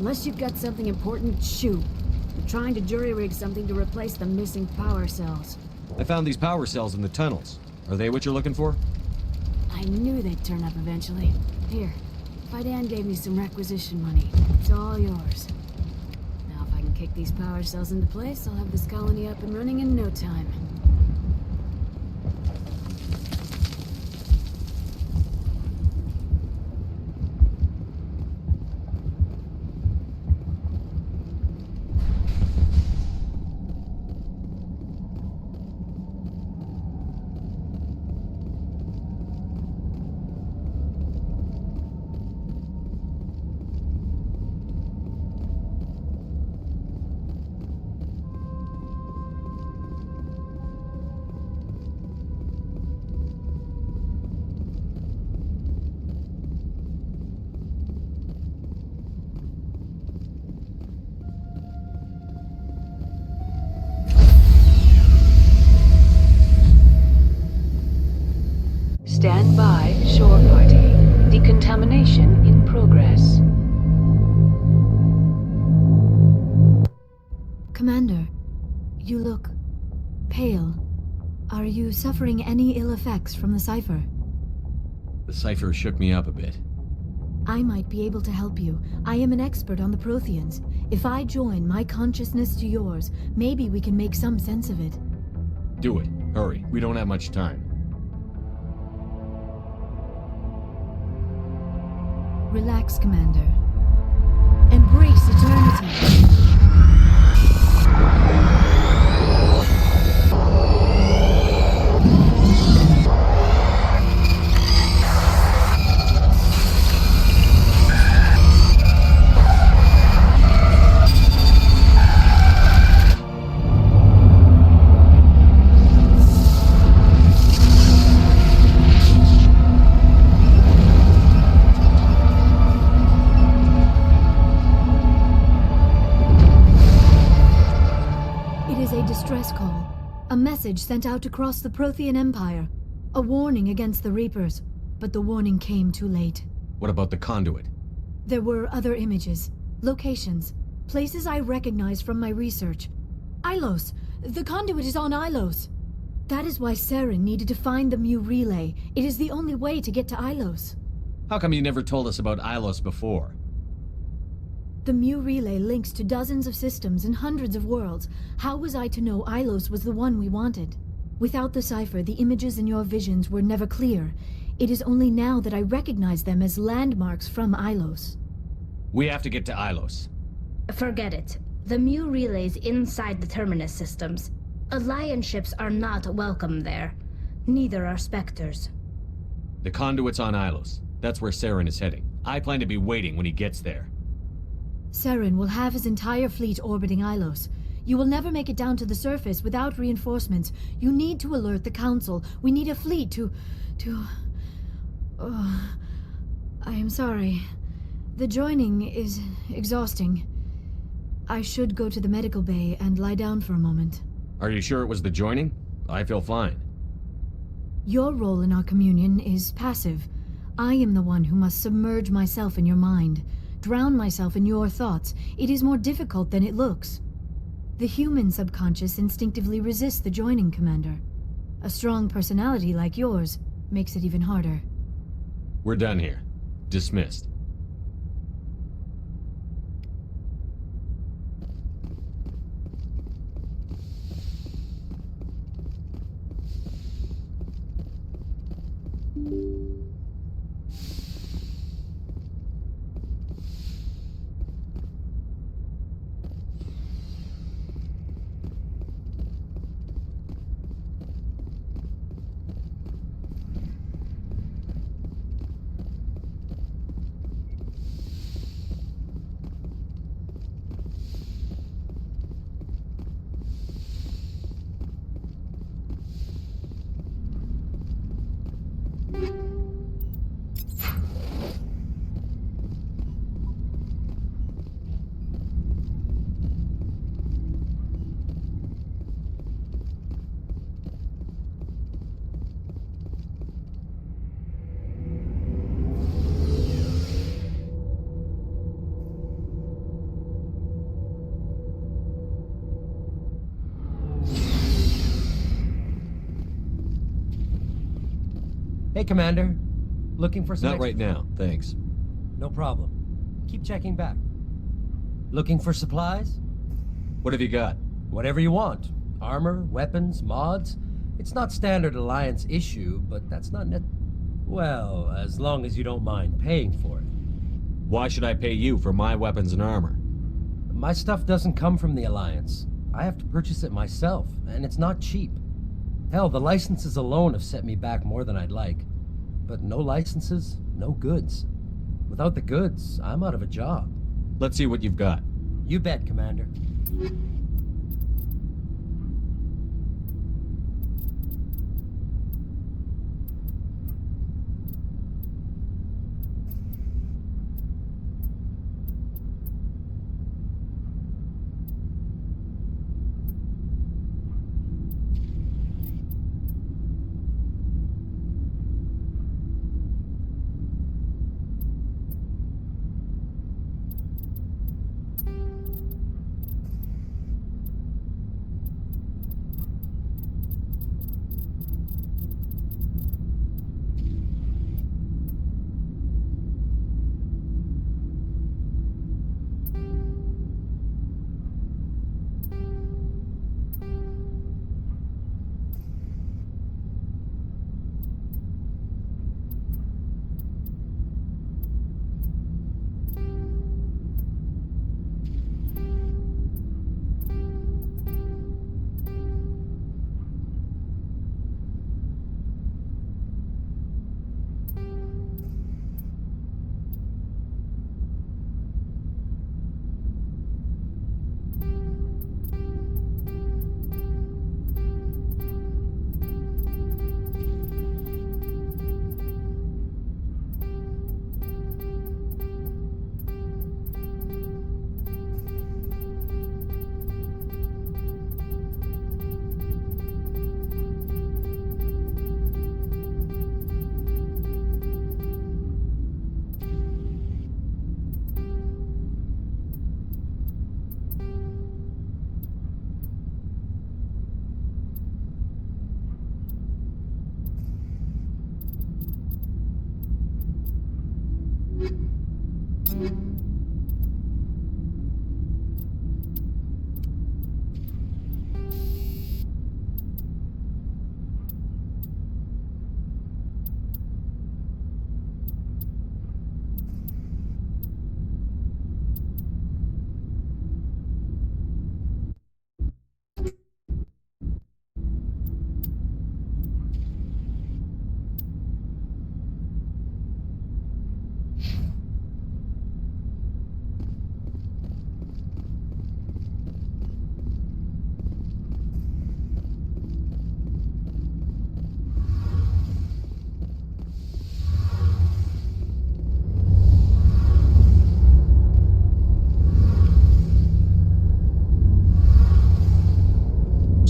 Unless you've got something important, shoot. I'm trying to jury-rig something to replace the missing power cells. I found these power cells in the tunnels. Are they what you're looking for? I knew they'd turn up eventually. Here, Fidan gave me some requisition money. It's all yours. Now if I can kick these power cells into place, I'll have this colony up and running in no time. Stand by, shore party. Decontamination in progress. Commander, you look pale. Are you suffering any ill effects from the cipher? The cipher shook me up a bit. I might be able to help you. I am an expert on the Protheans. If I join my consciousness to yours, maybe we can make some sense of it. Do it. Hurry. We don't have much time. Relax, Commander. Embrace eternity. Distress call. A message sent out across the Prothean Empire. A warning against the Reapers. But the warning came too late. What about the conduit? There were other images, locations, places I recognized from my research. Ilos! The conduit is on Ilos! That is why Saren needed to find the Mu relay. It is the only way to get to Ilos. How come you never told us about Ilos before? The Mu relay links to dozens of systems and hundreds of worlds. How was I to know Ilos was the one we wanted? Without the cipher, the images in your visions were never clear. It is only now that I recognize them as landmarks from Ilos. We have to get to Ilos. Forget it. The Mu relay's inside the Terminus systems. Alliance ships are not welcome there. Neither are Spectres. The conduit's on Ilos. That's where Saren is heading. I plan to be waiting when he gets there. Saren will have his entire fleet orbiting Ilos. You will never make it down to the surface without reinforcements. You need to alert the Council. We need a fleet to... Oh, I am sorry. The joining is exhausting. I should go to the medical bay and lie down for a moment. Are you sure it was the joining? I feel fine. Your role in our communion is passive. I am the one who must submerge myself in your mind. Drown myself in your thoughts. It is more difficult than it looks. The human subconscious instinctively resists the joining, Commander. A strong personality like yours makes it even harder. We're done here. Dismissed. Hey, Commander. Looking for some Not right now, thanks. No problem. Keep checking back. Looking for supplies? What have you got? Whatever you want. Armor, weapons, mods. It's not standard Alliance issue, but that's not well, as long as you don't mind paying for it. Why should I pay you for my weapons and armor? My stuff doesn't come from the Alliance. I have to purchase it myself, and it's not cheap. Hell, the licenses alone have set me back more than I'd like. But no licenses, no goods. Without the goods, I'm out of a job. Let's see what you've got. You bet, Commander.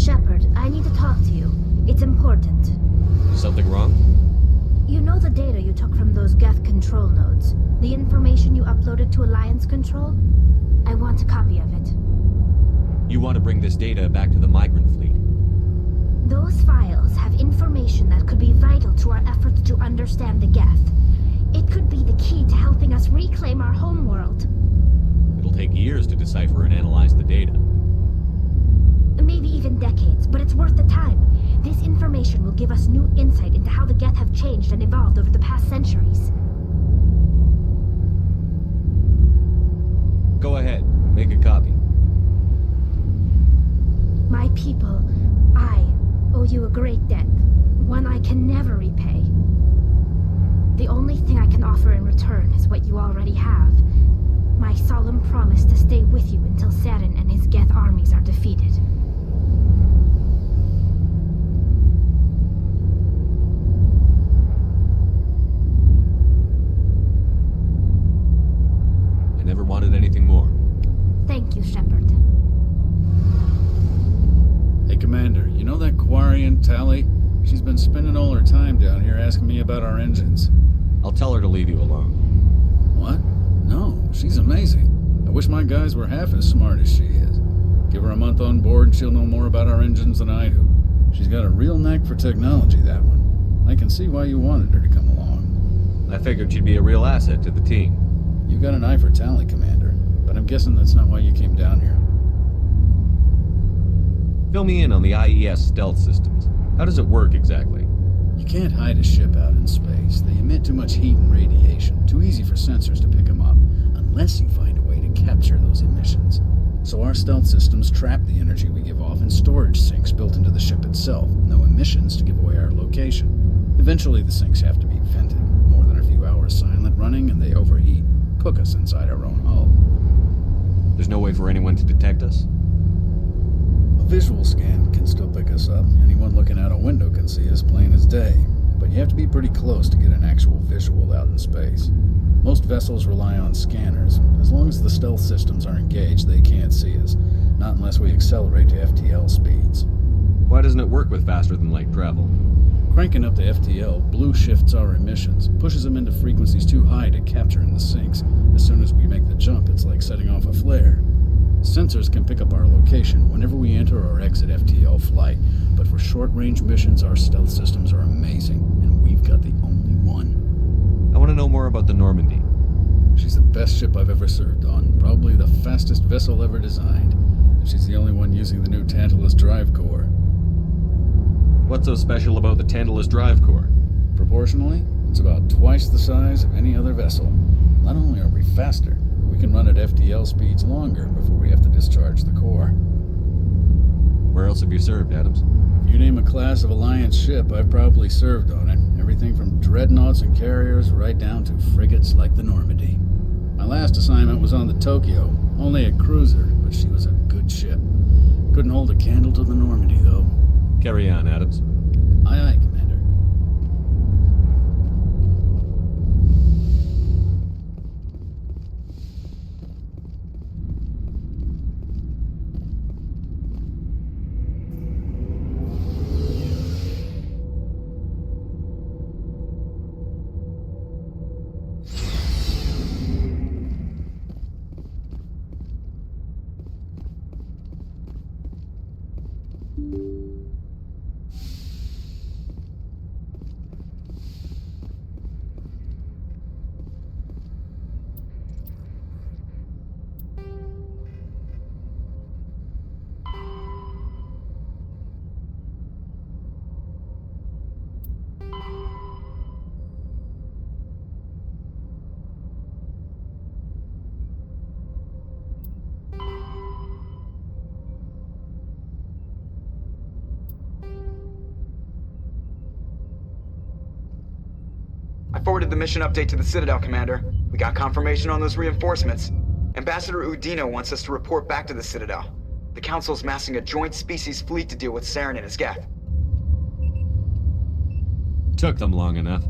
Shepard, I need to talk to you. It's important. Is something wrong? You know the data you took from those Geth control nodes? The information you uploaded to Alliance control? I want a copy of it. You want to bring this data back to the migrant fleet? Those files have information that could be vital to our efforts to understand the Geth. It could be the key to helping us reclaim our homeworld. It'll take years to decipher and analyze the data. Maybe even decades, but it's worth the time. This information will give us new insight into how the Geth have changed and evolved over the past centuries. Go ahead, make a copy. My people, I owe you a great debt, one I can never repay. The only thing I can offer in return is what you already have. My solemn promise to stay with you until Saren and his Geth armies are defeated. I never wanted anything more. Thank you, Shepard. Hey, Commander, you know that Quarian, Tally? She's been spending all her time down here asking me about our engines. I'll tell her to leave you alone. What? No, she's amazing. I wish my guys were half as smart as she is. Give her a month on board and she'll know more about our engines than I do. She's got a real knack for technology, that one. I can see why you wanted her to come along. I figured she'd be a real asset to the team. You got an eye for Tally, Commander, but I'm guessing that's not why you came down here. Fill me in on the IES stealth systems. How does it work exactly? You can't hide a ship out in space. They emit too much heat and radiation. Too easy for sensors to pick them up, unless you find a way to capture those emissions. So our stealth systems trap the energy we give off in storage sinks built into the ship itself. No emissions to give away our location. Eventually the sinks have to be vented. More than a few hours silent running and they overheat. Cook us inside our own hull. There's no way for anyone to detect us? A visual scan can still pick us up. Anyone looking out a window can see us plain as day. But you have to be pretty close to get an actual visual out in space. Most vessels rely on scanners. As long as the stealth systems are engaged, they can't see us. Not unless we accelerate to FTL speeds. Why doesn't it work with faster than light travel? Cranking up to FTL blue shifts our emissions, pushes them into frequencies too high to capture in the sinks. As soon as we make the jump, it's like setting off a flare. Sensors can pick up our location whenever we enter or exit FTL flight, but for short-range missions, our stealth systems are amazing, and we've got the only one. I want to know more about the Normandy. She's the best ship I've ever served on, probably the fastest vessel ever designed, and she's the only one using the new Tantalus drive core. What's so special about the Tantalus drive core? Proportionally, it's about twice the size of any other vessel. Not only are we faster, we can run at FTL speeds longer before we have to discharge the core. Where else have you served, Adams? If you name a class of Alliance ship, I've probably served on it. Everything from dreadnoughts and carriers right down to frigates like the Normandy. My last assignment was on the Tokyo, only a cruiser, but she was a good ship. Couldn't hold a candle to the Normandy, though. Carry on, Adams. Aye, aye, Commander. I forwarded the mission update to the Citadel, Commander. We got confirmation on those reinforcements. Ambassador Udina wants us to report back to the Citadel. The Council's massing a joint species fleet to deal with Saren and his Geth. Took them long enough.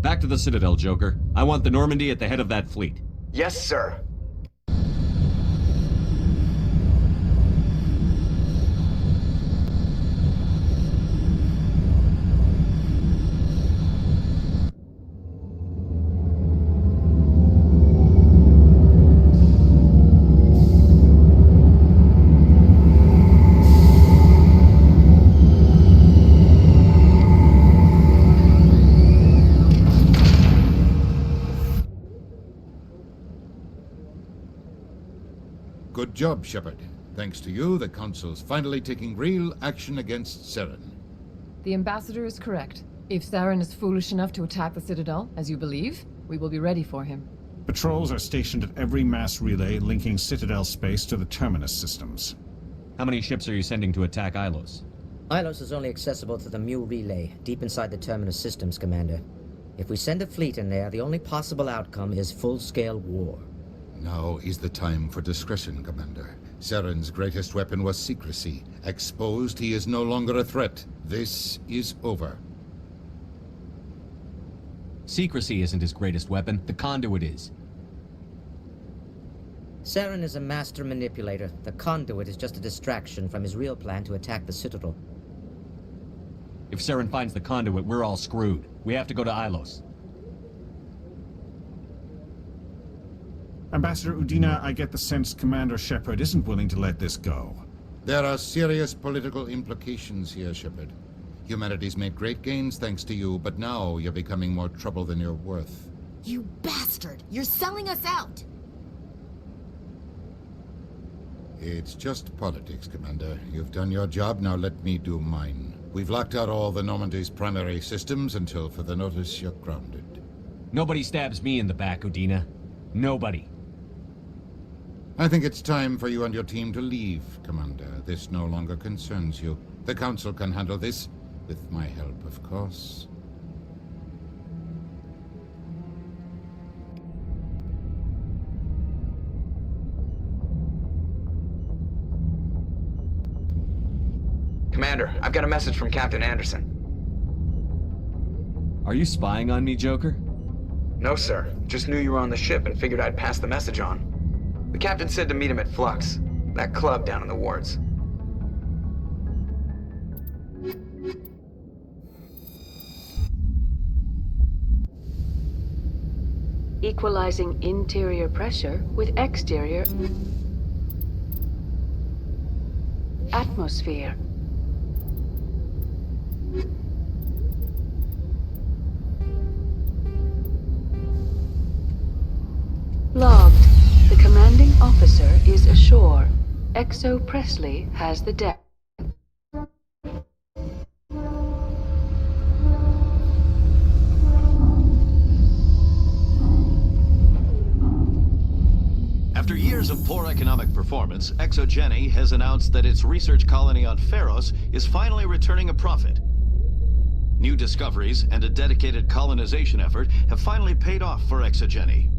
Back to the Citadel, Joker. I want the Normandy at the head of that fleet. Yes, sir. Good job, Shepard. Thanks to you, the Council's finally taking real action against Saren. The Ambassador is correct. If Saren is foolish enough to attack the Citadel, as you believe, we will be ready for him. Patrols are stationed at every mass relay linking Citadel space to the Terminus systems. How many ships are you sending to attack Ilos? Ilos is only accessible to the Mu relay, deep inside the Terminus systems, Commander. If we send a fleet in there, the only possible outcome is full-scale war. Now is the time for discretion, Commander. Saren's greatest weapon was secrecy. Exposed, he is no longer a threat. This is over. Secrecy isn't his greatest weapon. The conduit is. Saren is a master manipulator. The conduit is just a distraction from his real plan to attack the Citadel. If Saren finds the conduit, we're all screwed. We have to go to Ilos. Ambassador Udina, I get the sense Commander Shepard isn't willing to let this go. There are serious political implications here, Shepard. Humanity's made great gains thanks to you, but now you're becoming more trouble than you're worth. You bastard! You're selling us out! It's just politics, Commander. You've done your job, now let me do mine. We've locked out all the Normandy's primary systems until further notice you're grounded. Nobody stabs me in the back, Udina. Nobody. I think it's time for you and your team to leave, Commander. This no longer concerns you. The Council can handle this, with my help, of course. Commander, I've got a message from Captain Anderson. Are you spying on me, Joker? No, sir. Just knew you were on the ship and figured I'd pass the message on. The captain said to meet him at Flux, that club down in the wards. Equalizing interior pressure with exterior atmosphere. Logged. The commanding officer is ashore. Exo Presley has the deck. After years of poor economic performance, ExoGeni has announced that its research colony on Pharos is finally returning a profit. New discoveries and a dedicated colonization effort have finally paid off for ExoGeni.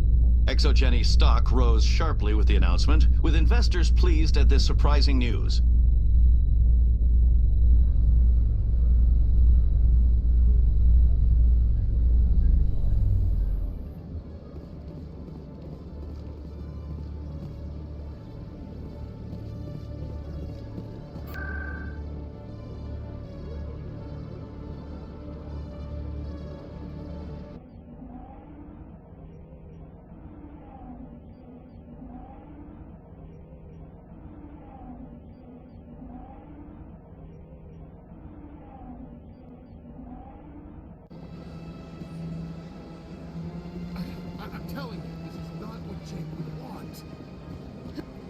ExoGeni's stock rose sharply with the announcement, with investors pleased at this surprising news.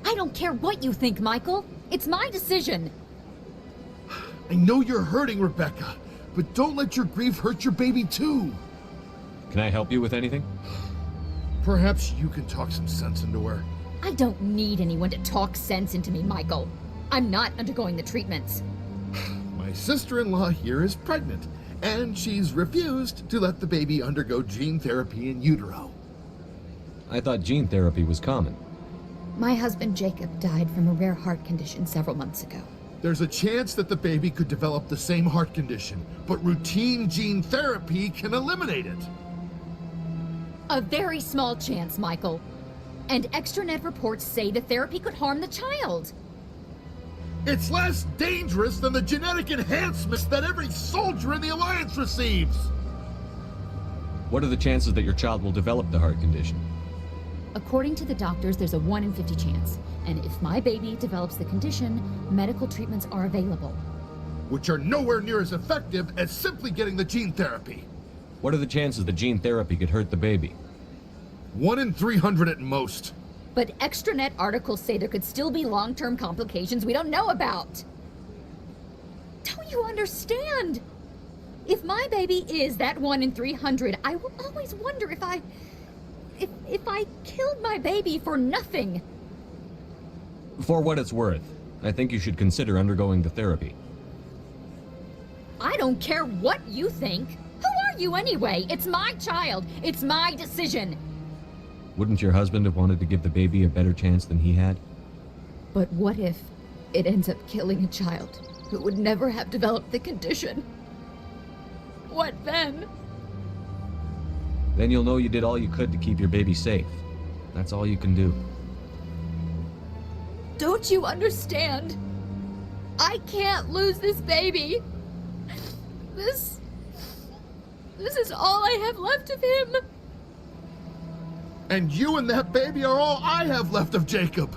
I don't care what you think, Michael. It's my decision. I know you're hurting, Rebecca, but don't let your grief hurt your baby too. Can I help you with anything? Perhaps you can talk some sense into her. I don't need anyone to talk sense into me, Michael. I'm not undergoing the treatments. My sister-in-law here is pregnant, and she's refused to let the baby undergo gene therapy in utero. I thought gene therapy was common. My husband Jacob died from a rare heart condition several months ago. There's a chance that the baby could develop the same heart condition, but routine gene therapy can eliminate it. A very small chance, Michael. And extranet reports say the therapy could harm the child. It's less dangerous than the genetic enhancements that every soldier in the Alliance receives. What are the chances that your child will develop the heart condition? According to the doctors, there's a 1 in 50 chance. And if my baby develops the condition, medical treatments are available. Which are nowhere near as effective as simply getting the gene therapy. What are the chances that gene therapy could hurt the baby? 1 in 300 at most. But extranet articles say there could still be long-term complications we don't know about. Don't you understand? If my baby is that 1 in 300, I will always wonder if I killed my baby for nothing. For what it's worth, I think you should consider undergoing the therapy. I don't care what you think. Who are you anyway? It's my child. It's my decision. Wouldn't your husband have wanted to give the baby a better chance than he had? But what if it ends up killing a child who would never have developed the condition? What then? Then you'll know you did all you could to keep your baby safe. That's all you can do. Don't you understand? I can't lose this baby. This is all I have left of him. And you and that baby are all I have left of Jacob.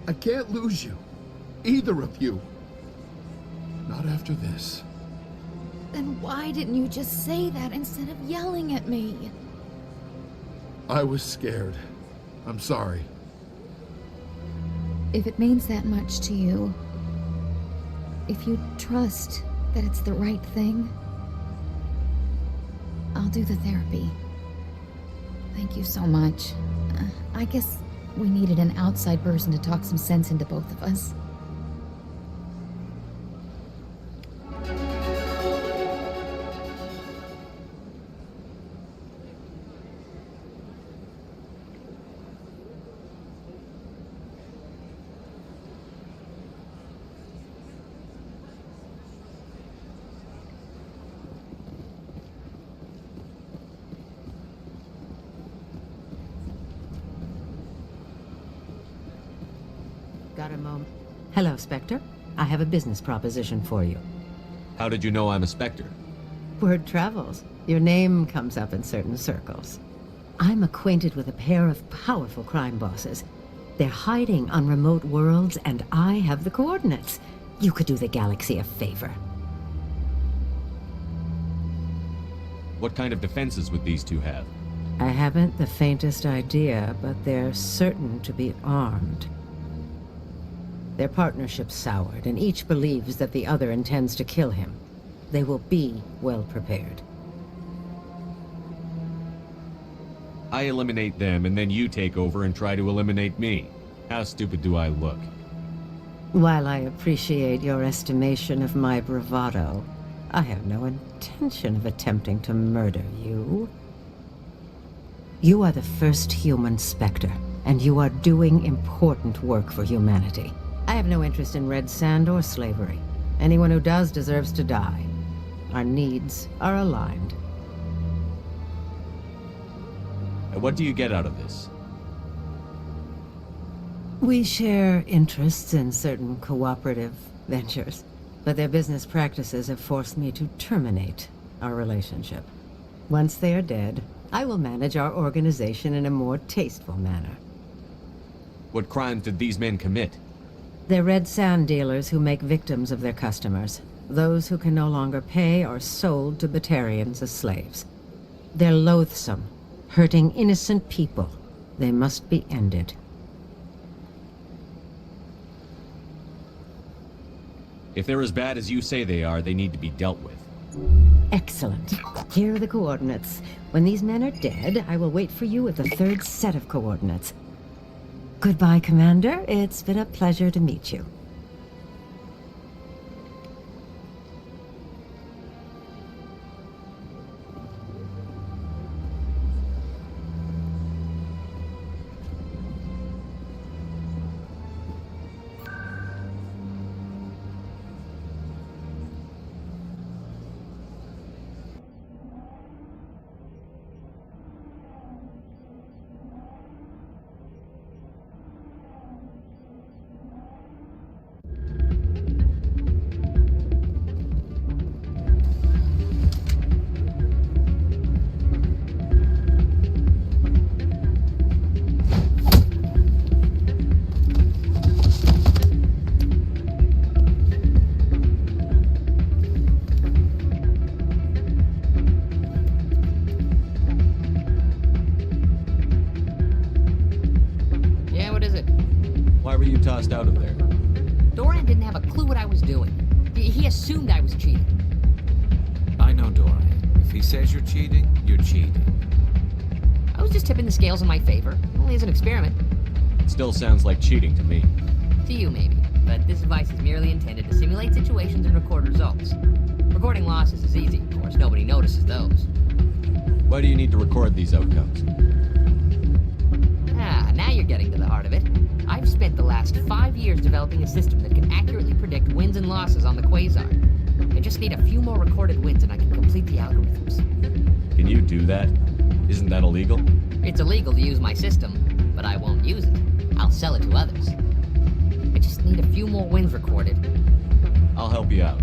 I can't lose you. Either of you. Not after this. Then why didn't you just say that instead of yelling at me? I was scared. I'm sorry. If it means that much to you, if you trust that it's the right thing, I'll do the therapy. Thank you so much. I guess we needed an outside person to talk some sense into both of us. Got a moment? Hello, Spectre. I have a business proposition for you. How did you know I'm a Spectre? Word travels. Your name comes up in certain circles. I'm acquainted with a pair of powerful crime bosses. They're hiding on remote worlds, and I have the coordinates. You could do the galaxy a favor. What kind of defenses would these two have? I haven't the faintest idea, but they're certain to be armed. Their partnership's soured, and each believes that the other intends to kill him. They will be well prepared. I eliminate them, and then you take over and try to eliminate me. How stupid do I look? While I appreciate your estimation of my bravado, I have no intention of attempting to murder you. You are the first human Spectre, and you are doing important work for humanity. I have no interest in red sand or slavery. Anyone who does deserves to die. Our needs are aligned. And what do you get out of this? We share interests in certain cooperative ventures, but their business practices have forced me to terminate our relationship. Once they are dead, I will manage our organization in a more tasteful manner. What crimes did these men commit? They're red sand dealers who make victims of their customers. Those who can no longer pay are sold to Batarians as slaves. They're loathsome, hurting innocent people. They must be ended. If they're as bad as you say they are, they need to be dealt with. Excellent. Here are the coordinates. When these men are dead, I will wait for you with the third set of coordinates. Goodbye, Commander. It's been a pleasure to meet you. Tossed out of there. Doran didn't have a clue what I was doing. He assumed I was cheating. I know Doran. If he says you're cheating, you're cheating. I was just tipping the scales in my favor. Only as an experiment. It still sounds like cheating to me. To you, maybe. But this device is merely intended to simulate situations and record results. Recording losses is easy, of course. Nobody notices those. Why do you need to record these outcomes? Ah, now you're getting to the heart of it. I've spent the last 5 years developing a system that can accurately predict wins and losses on the Quasar. I just need a few more recorded wins and I can complete the algorithms. Can you do that? Isn't that illegal? It's illegal to use my system, but I won't use it. I'll sell it to others. I just need a few more wins recorded. I'll help you out.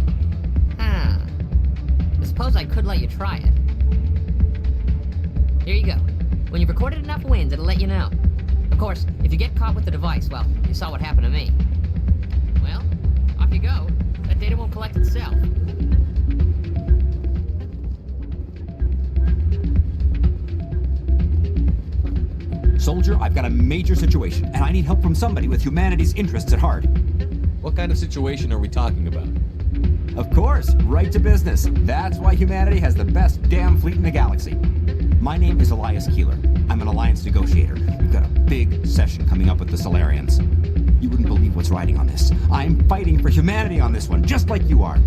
Ah. I suppose I could let you try it. Here you go. When you've recorded enough wins, it'll let you know. Of course, if you get caught with the device, well, you saw what happened to me. Well, off you go. That data won't collect itself. Soldier, I've got a major situation, and I need help from somebody with humanity's interests at heart. What kind of situation are we talking about? Of course, right to business. That's why humanity has the best damn fleet in the galaxy. My name is Elias Keeler. I'm an Alliance negotiator. We've got a big session coming up with the Solarians. You wouldn't believe what's riding on this. I'm fighting for humanity on this one, just like you are.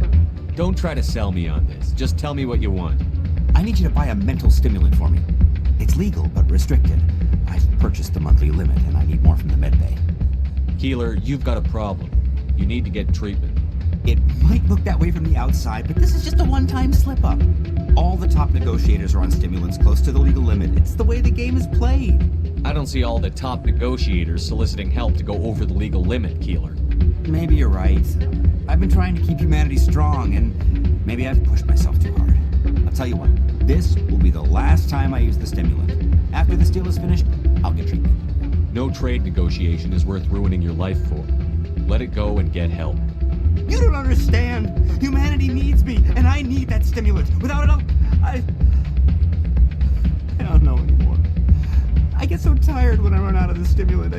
Don't try to sell me on this. Just tell me what you want. I need you to buy a mental stimulant for me. It's legal, but restricted. I've purchased the monthly limit, and I need more from the medbay. Keeler, you've got a problem. You need to get treatment. It might look that way from the outside, but this is just a one-time slip-up. All the top negotiators are on stimulants close to the legal limit. It's the way the game is played. I don't see all the top negotiators soliciting help to go over the legal limit, Keeler. Maybe you're right. I've been trying to keep humanity strong, and maybe I've pushed myself too hard. I'll tell you what, this will be the last time I use the stimulant. After this deal is finished, I'll get treatment. No trade negotiation is worth ruining your life for. Let it go and get help. You don't understand. Humanity needs me, and I need that stimulant. Without it, I don't know anymore. I get so tired when I run out of the stimulant.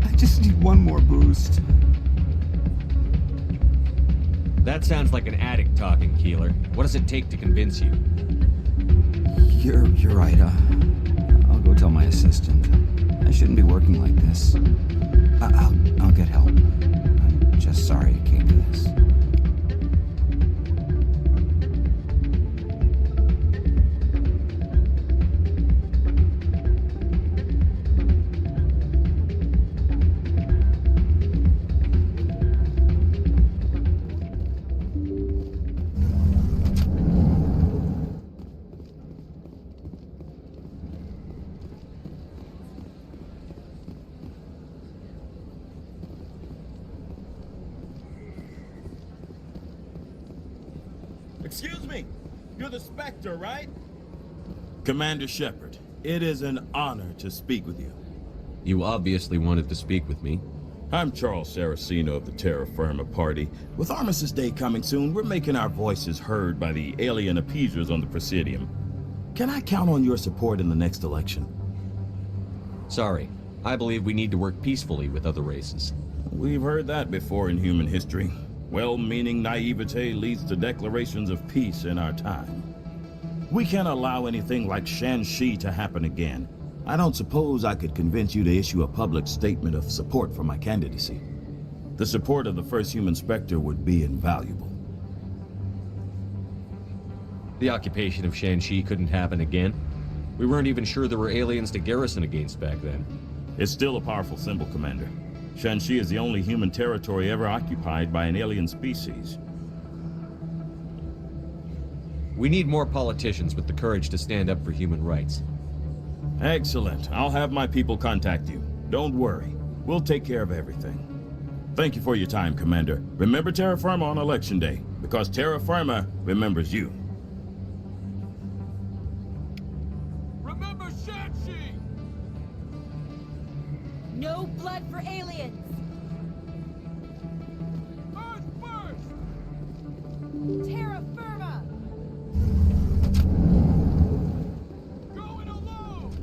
I just need one more boost. That sounds like an addict talking, Keeler. What does it take to convince you? You're right. I'll go tell my assistant. I shouldn't be working like this. I'll get help. I'm just sorry it came to this. Excuse me, you're the Spectre, right? Commander Shepard, it is an honor to speak with you. You obviously wanted to speak with me. I'm Charles Saraceno of the Terra Firma Party. With Armistice Day coming soon, we're making our voices heard by the alien appeasers on the Presidium. Can I count on your support in the next election? Sorry. I believe we need to work peacefully with other races. We've heard that before in human history. Well-meaning naivete leads to declarations of peace in our time. We can't allow anything like Shan-Shi to happen again. I don't suppose I could convince you to issue a public statement of support for my candidacy. The support of the first human Spectre would be invaluable. The occupation of Shan-Shi couldn't happen again. We weren't even sure there were aliens to garrison against back then. It's still a powerful symbol, Commander. Shan-Shi is the only human territory ever occupied by an alien species. We need more politicians with the courage to stand up for human rights. Excellent. I'll have my people contact you. Don't worry. We'll take care of everything. Thank you for your time, Commander. Remember Terra Firma on Election Day, because Terra Firma remembers you. Remember Shan-Shi! No blood for aliens! Earth first! Terra Firma! Going alone!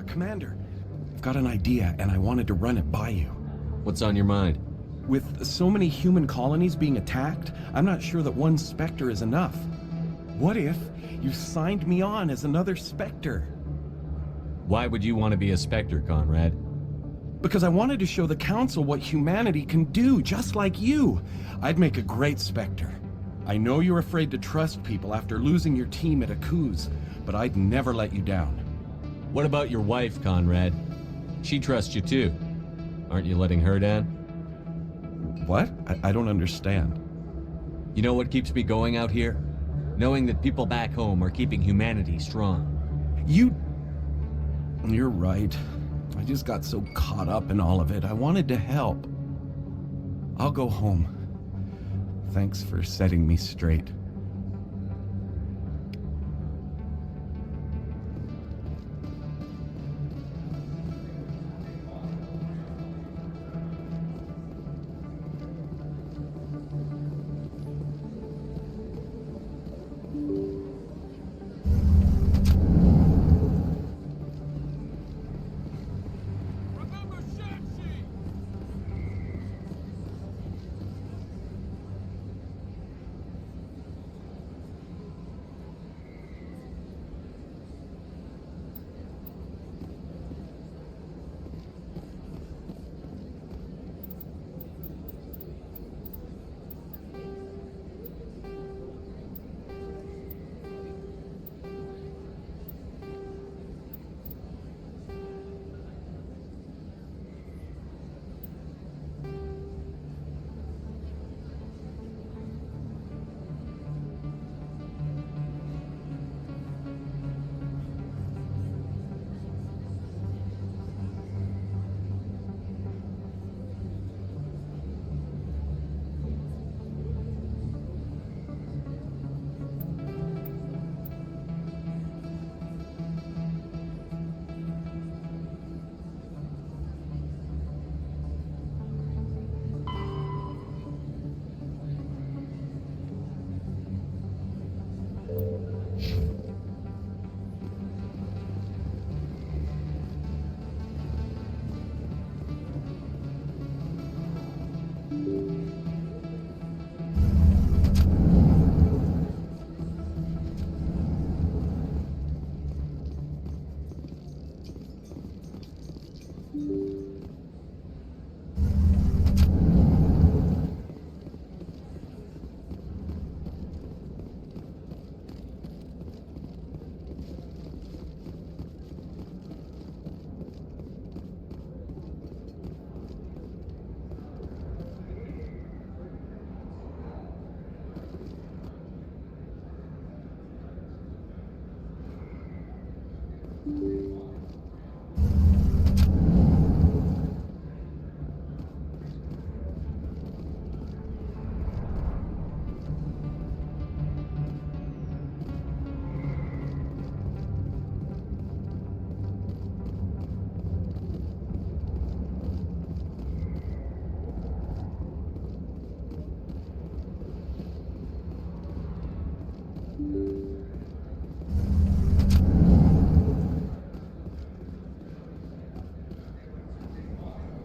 Commander, I've got an idea, and I wanted to run it by you. What's on your mind? With so many human colonies being attacked, I'm not sure that one Spectre is enough. What if you signed me on as another Spectre? Why would you want to be a Spectre, Conrad? Because I wanted to show the Council what humanity can do, just like you. I'd make a great Spectre. I know you're afraid to trust people after losing your team at Akuz, but I'd never let you down. What about your wife, Conrad? She trusts you too. Aren't you letting her down? What? I don't understand. You know what keeps me going out here? Knowing that people back home are keeping humanity strong. You're right. I just got so caught up in all of it. I wanted to help. I'll go home. Thanks for setting me straight.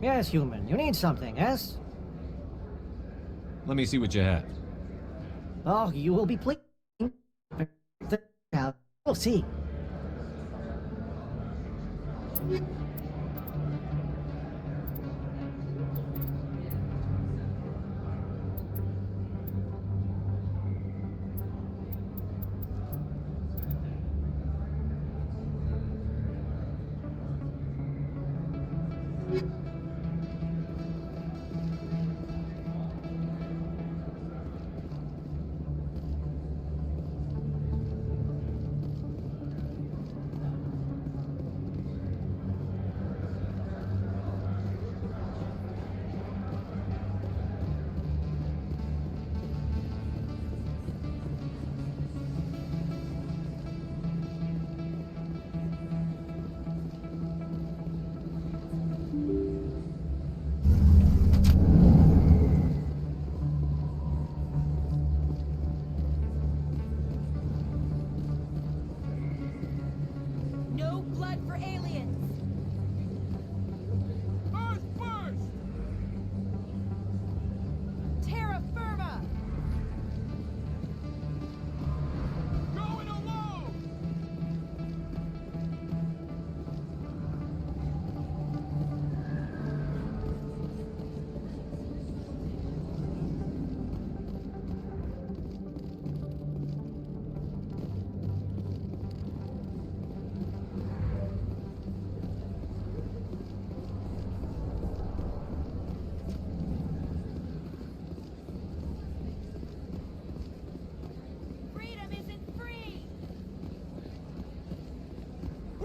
Yes, human. You need something, yes? Let me see what you have. Oh, you will be pleased. Now, we'll see.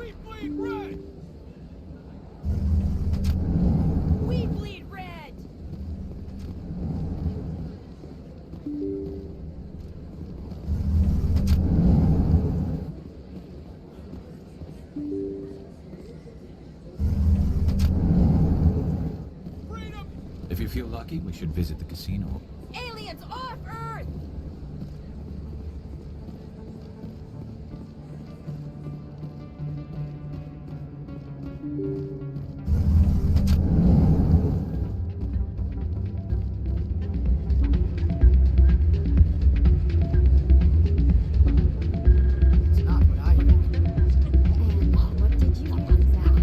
We bleed red! We bleed red! If you feel lucky, we should visit the casino. Aliens off Earth! It's not what I heard. What did you think, Zach?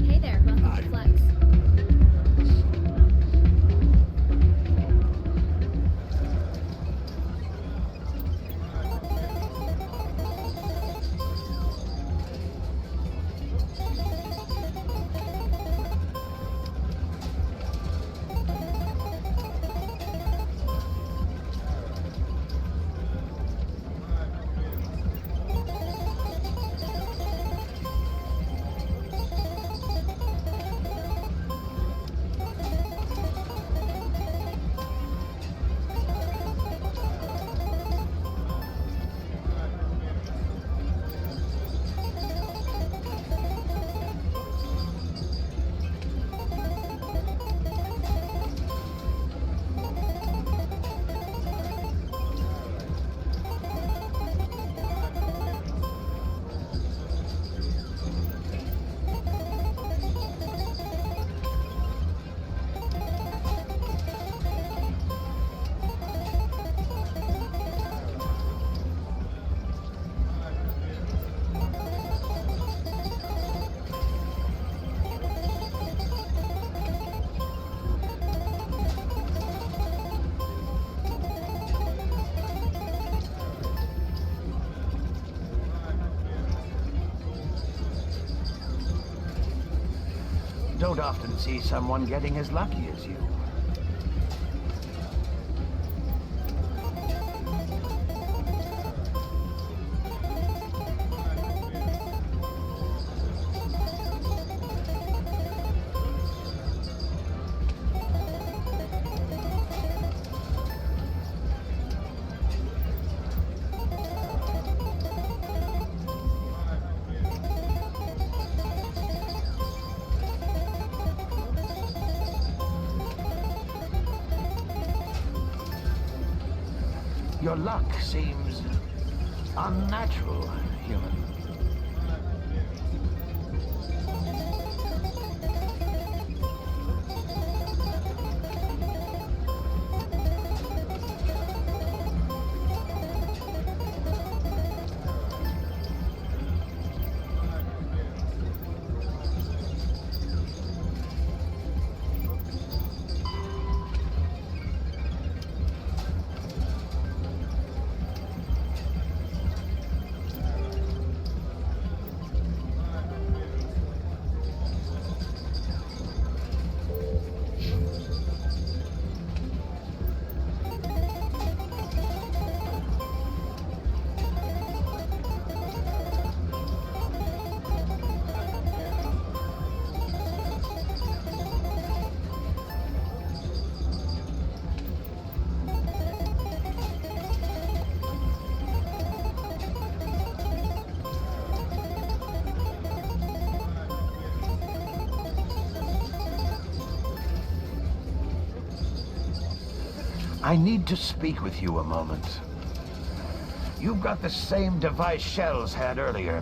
Hey there, welcome to Flex. Don't often see someone getting as lucky as you. Your luck seems unnatural, human. I need to speak with you a moment. You've got the same device Shells had earlier.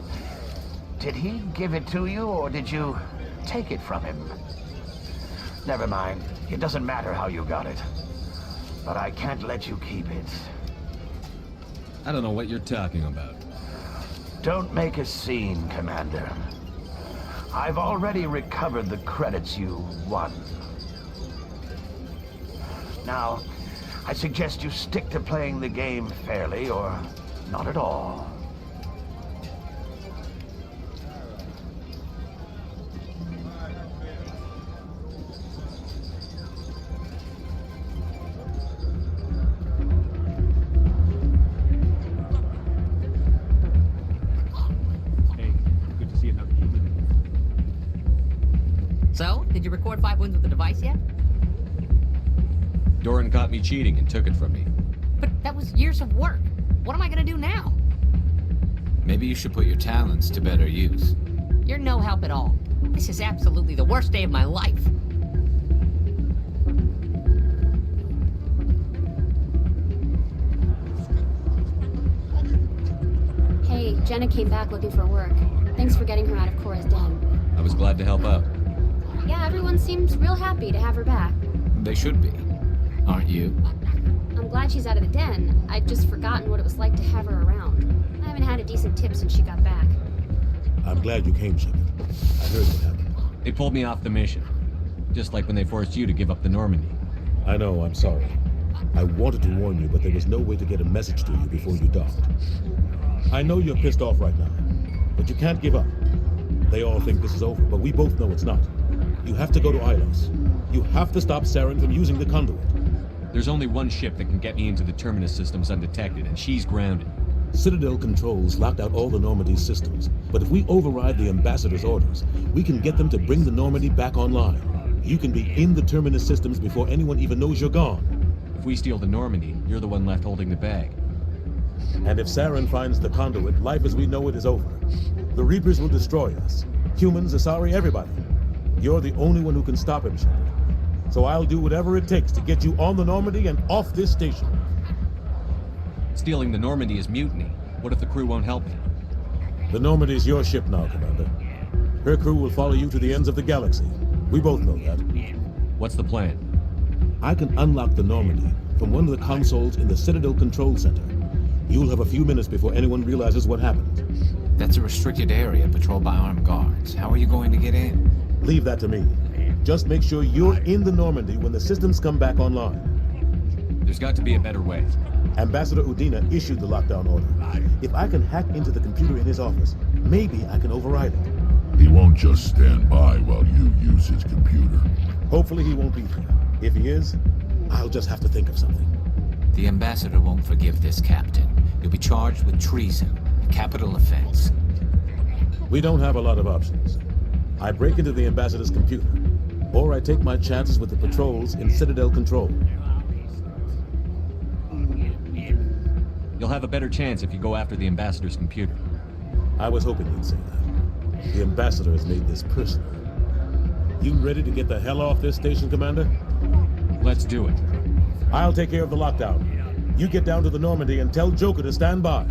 Did he give it to you, or did you take it from him? Never mind. It doesn't matter how you got it. But I can't let you keep it. I don't know what you're talking about. Don't make a scene, Commander. I've already recovered the credits you won. Now, I suggest you stick to playing the game fairly, or not at all. Did you record 5 wins with the device yet? Doran caught me cheating and took it from me. But that was years of work. What am I gonna do now? Maybe you should put your talents to better use. You're no help at all. This is absolutely the worst day of my life. Hey, Jenna came back looking for work. Thanks for getting her out of Cora's den. I was glad to help out. Yeah, everyone seems real happy to have her back. They should be. Aren't you? I'm glad she's out of the den. I'd just forgotten what it was like to have her around. I haven't had a decent tip since she got back. I'm glad you came, Shepard. I heard what happened. They pulled me off the mission. Just like when they forced you to give up the Normandy. I know, I'm sorry. I wanted to warn you, but there was no way to get a message to you before you docked. I know you're pissed off right now, but you can't give up. They all think this is over, but we both know it's not. You have to go to Ilos. You have to stop Saren from using the conduit. There's only one ship that can get me into the terminus systems undetected, and she's grounded. Citadel controls locked out all the Normandy's systems, but if we override the ambassador's orders, we can get them to bring the Normandy back online. You can be in the terminus systems before anyone even knows you're gone. If we steal the Normandy, you're the one left holding the bag. And if Saren finds the conduit, life as we know it is over. The Reapers will destroy us. Humans, Asari, everybody. You're the only one who can stop him, Shepard. So I'll do whatever it takes to get you on the Normandy and off this station. Stealing the Normandy is mutiny. What if the crew won't help me? The Normandy's your ship now, Commander. Her crew will follow you to the ends of the galaxy. We both know that. What's the plan? I can unlock the Normandy from one of the consoles in the Citadel Control Center. You'll have a few minutes before anyone realizes what happened. That's a restricted area patrolled by armed guards. How are you going to get in? Leave that to me. Just make sure you're in the Normandy when the systems come back online. There's got to be a better way. Ambassador Udina issued the lockdown order. If I can hack into the computer in his office, maybe I can override it. He won't just stand by while you use his computer. Hopefully he won't be there. If he is, I'll just have to think of something. The ambassador won't forgive this, Captain. You'll be charged with treason, a capital offense. We don't have a lot of options. I break into the ambassador's computer, or I take my chances with the patrols in Citadel Control. You'll have a better chance if you go after the ambassador's computer. I was hoping you'd say that. The ambassador has made this personal. You ready to get the hell off this station, Commander? Let's do it. I'll take care of the lockdown. You get down to the Normandy and tell Joker to stand by.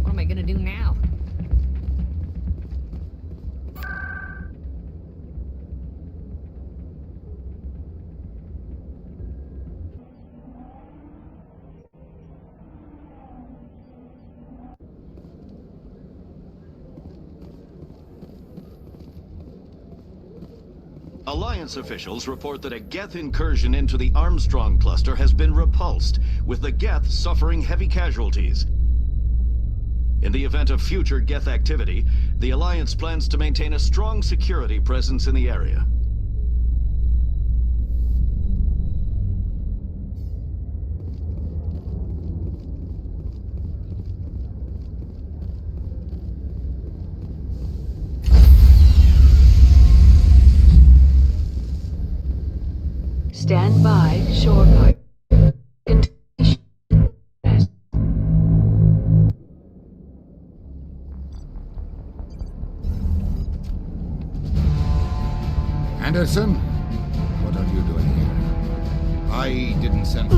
What am I gonna do now? Alliance officials report that a Geth incursion into the Armstrong cluster has been repulsed, with the Geth suffering heavy casualties. In the event of future Geth activity, the Alliance plans to maintain a strong security presence in the area. Stand by, shore guard. Anderson, what are you doing here? I didn't send...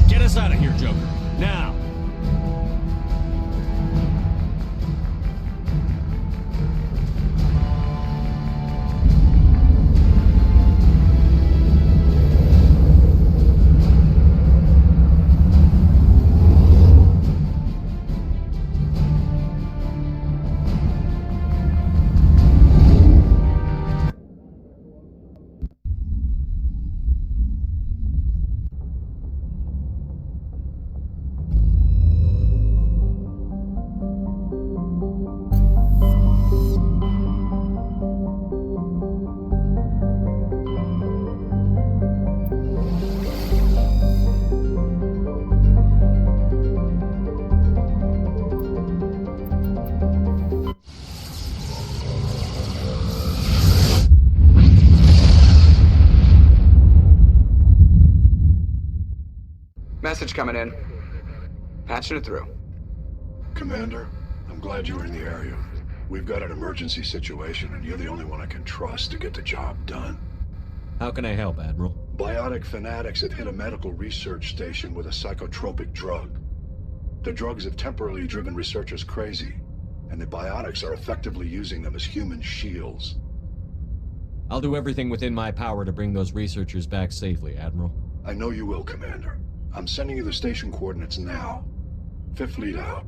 Get us out of here, Joker. Now! coming in. Patching it through. Commander, I'm glad you were in the area. We've got an emergency situation, and you're the only one I can trust to get the job done. How can I help, Admiral? Biotic fanatics have hit a medical research station with a psychotropic drug. The drugs have temporarily driven researchers crazy, and the biotics are effectively using them as human shields. I'll do everything within my power to bring those researchers back safely, Admiral. I know you will, Commander. I'm sending you the station coordinates now. Fifth Fleet out.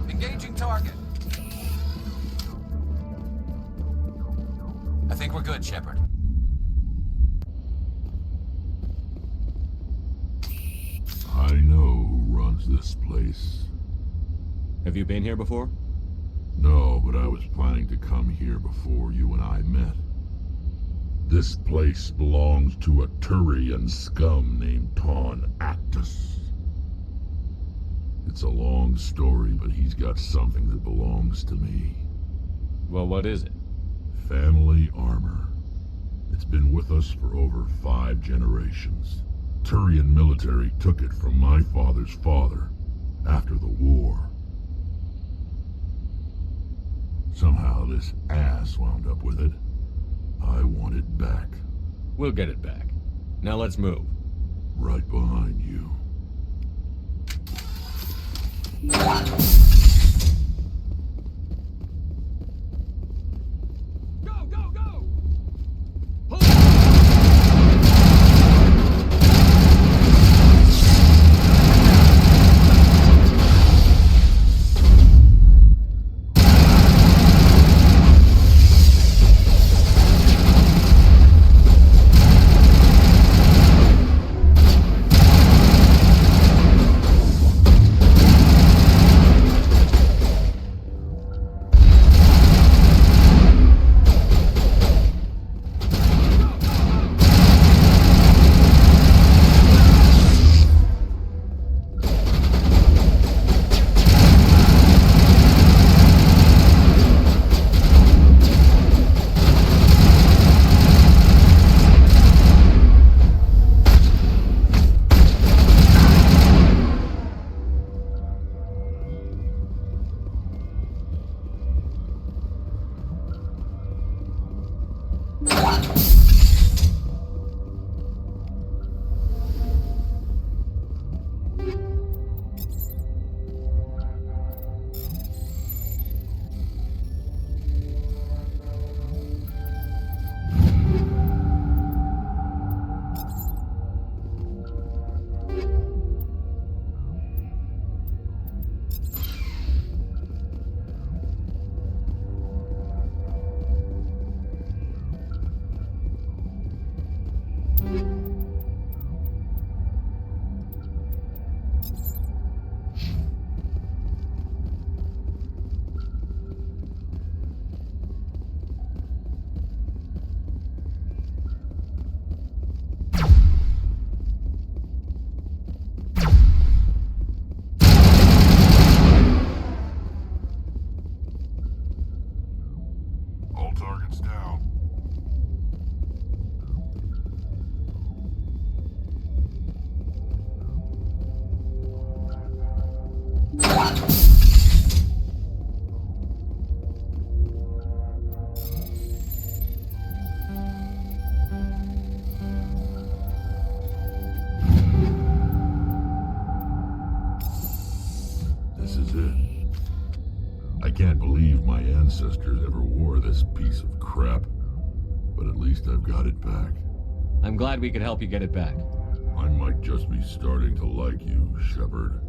Engaging target. I think we're good, Shepard. I know who runs this place. Have you been here before? No, but I was planning to come here before you and I met. This place belongs to a Turian scum named Taun Actus. It's a long story, but he's got something that belongs to me. Well, what is it? Family armor. It's been with us for over 5 generations. Turian military took it from my father's father after the war. Somehow this ass wound up with it. I want it back. We'll get it back. Now let's move. Right behind you. Go, go, go! All targets down. This is it. I can't believe my ancestors ever wore this piece of crap, but at least I've got it back. I'm glad we could help you get it back. I might just be starting to like you, Shepard.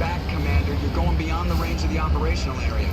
back, Commander. You're going beyond the range of the operational area.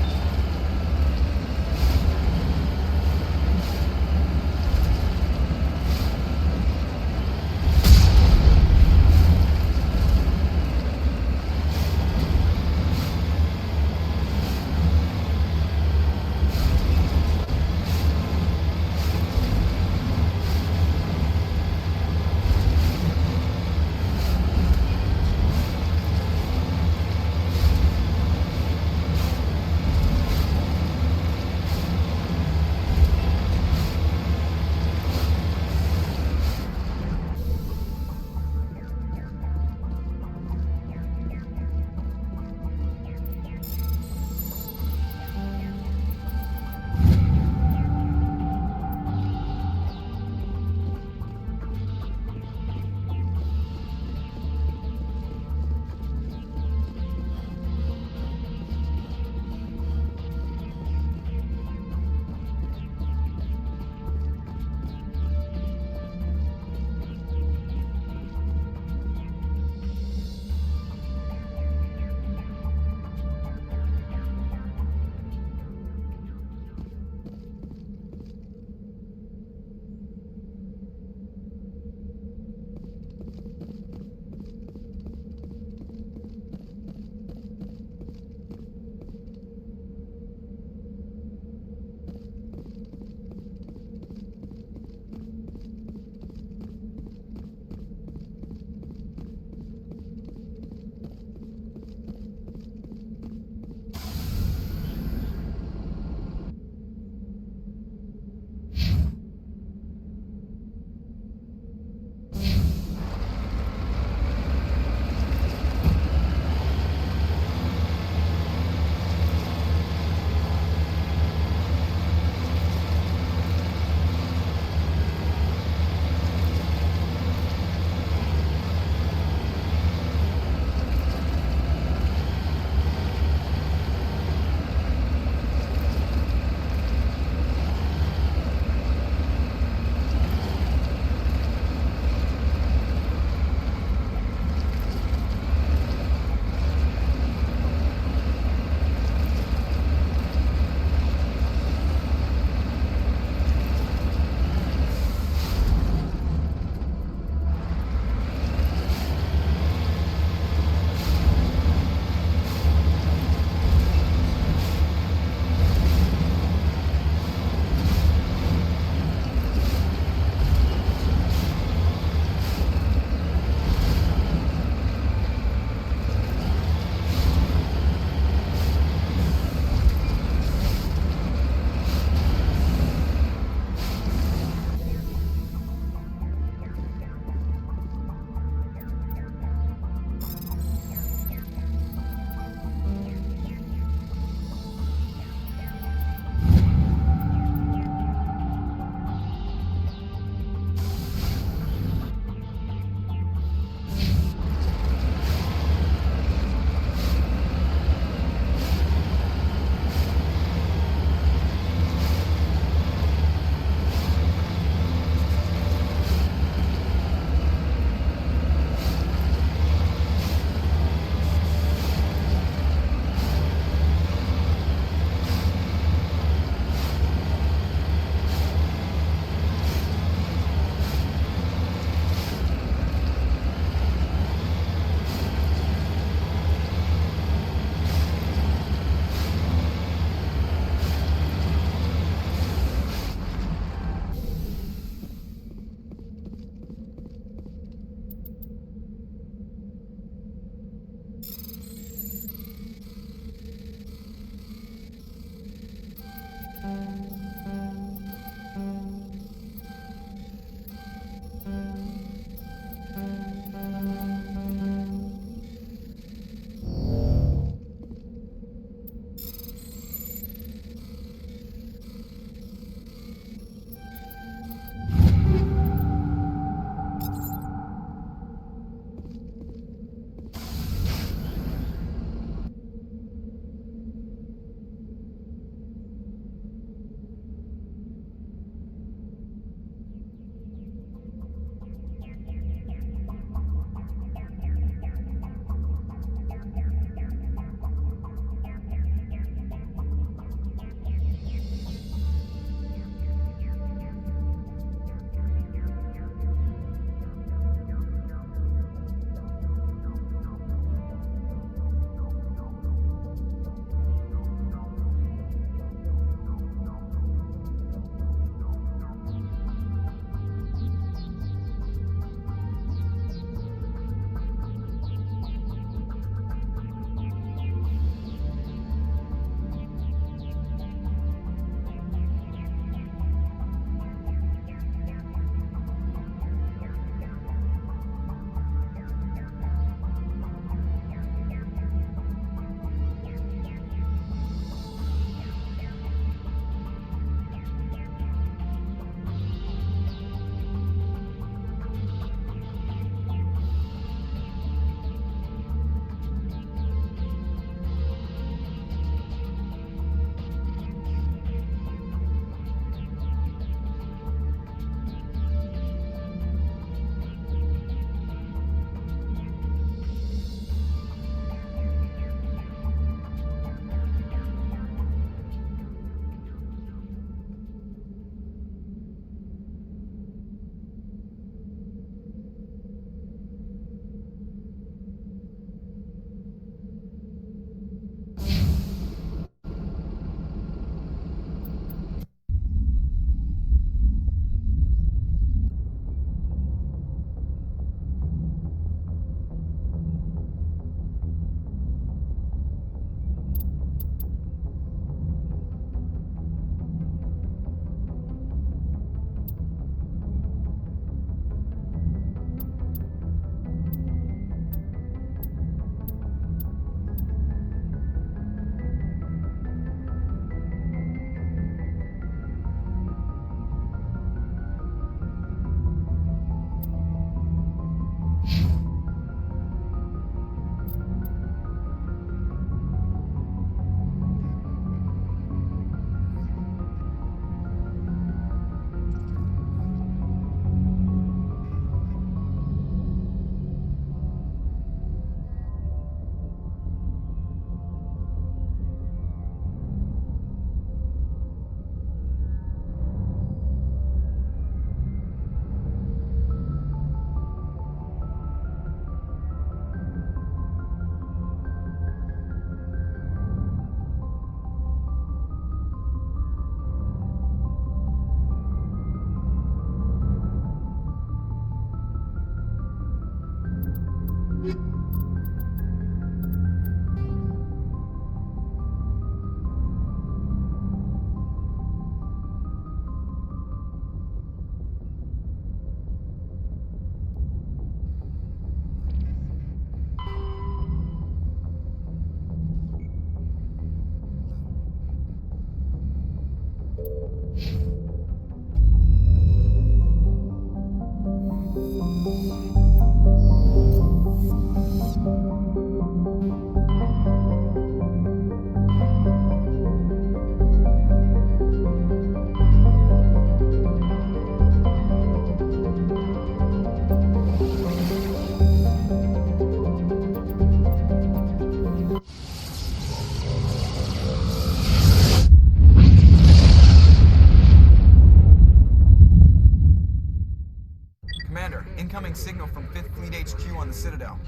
Commander, incoming signal from 5th Fleet HQ on the Citadel.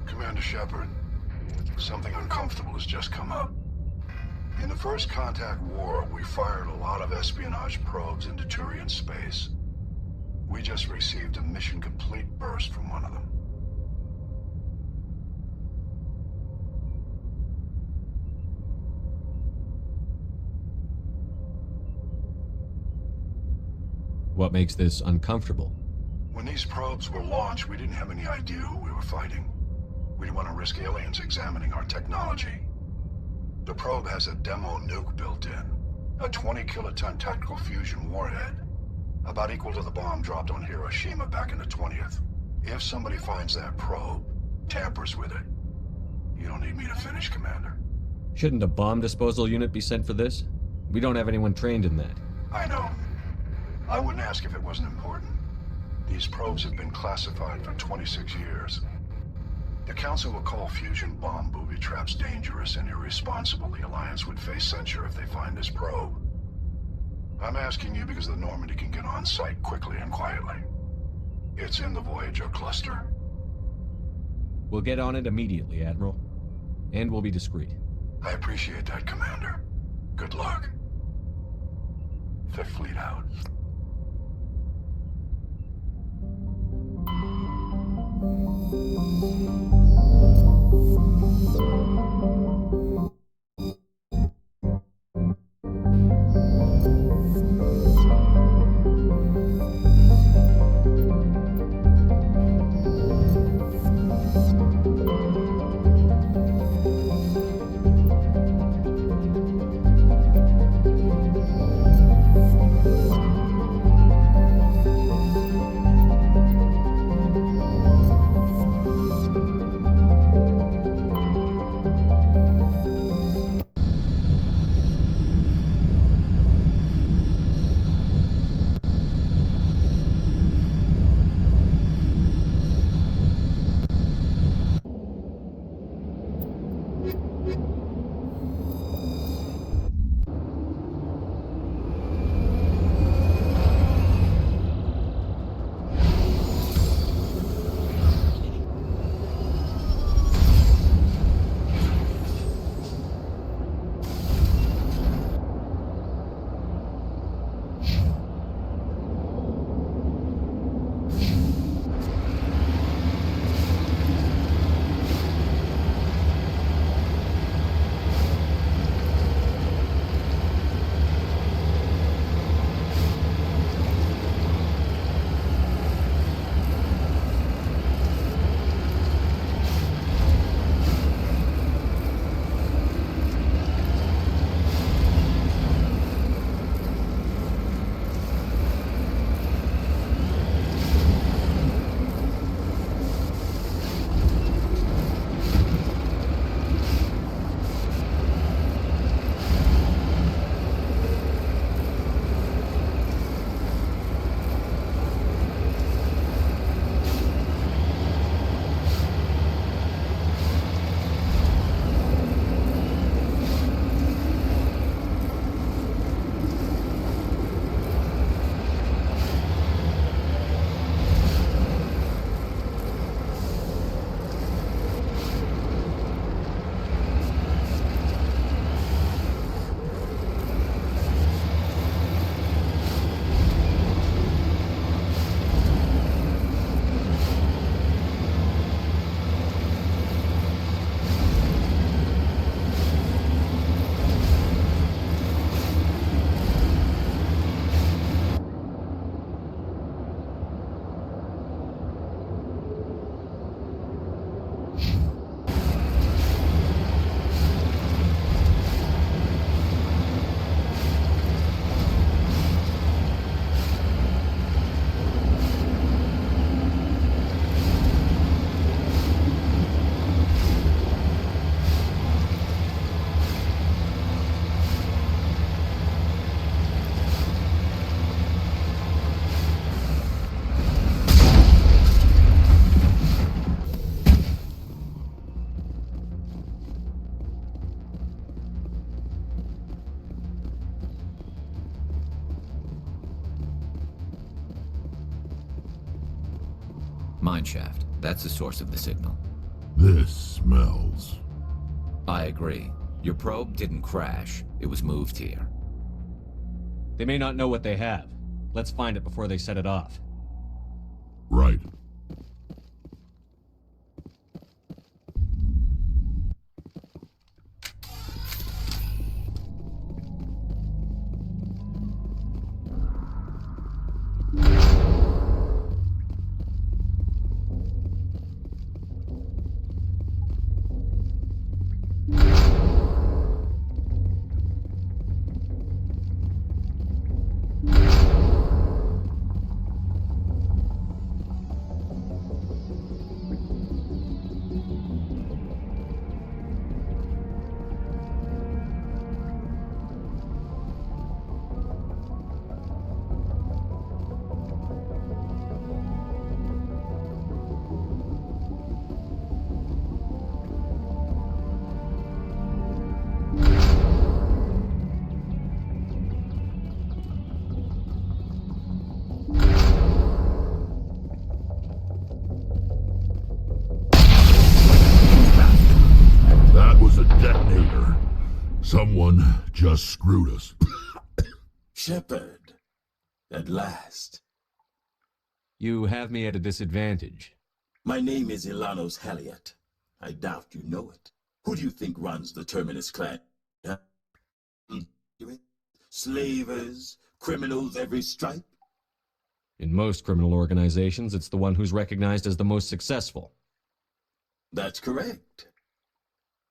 Commander Shepard, something uncomfortable has just come up. In the First Contact War, we fired a lot of espionage probes into Turian space. We just received a mission complete burst from one of them. What makes this uncomfortable? When these probes were launched, we didn't have any idea who we were fighting. We didn't want to risk aliens examining our technology. The probe has a demo nuke built in, a 20-kiloton tactical fusion warhead, about equal to the bomb dropped on Hiroshima back in the 20th. If somebody finds that probe, tampers with it, you don't need me to finish, Commander. Shouldn't a bomb disposal unit be sent for this? We don't have anyone trained in that. I know. I wouldn't ask if it wasn't important. These probes have been classified for 26 years. The Council will call fusion bomb booby traps dangerous and irresponsible. The Alliance would face censure if they find this probe. I'm asking you because the Normandy can get on site quickly and quietly. It's in the Voyager cluster. We'll get on it immediately, Admiral. And we'll be discreet. I appreciate that, Commander. Good luck. Fifth Fleet out. Mineshaft. That's the source of the signal. This smells. I agree. Your probe didn't crash. It was moved here. They may not know what they have. Let's find it before they set it off. Right. That was a detonator. Someone just screwed us. Shepard, at last. You have me at a disadvantage. My name is Ilanos Halliot. I doubt you know it. Who do you think runs the Terminus clan? Huh? Slavers, criminals every stripe? In most criminal organizations, it's the one who's recognized as the most successful. That's correct.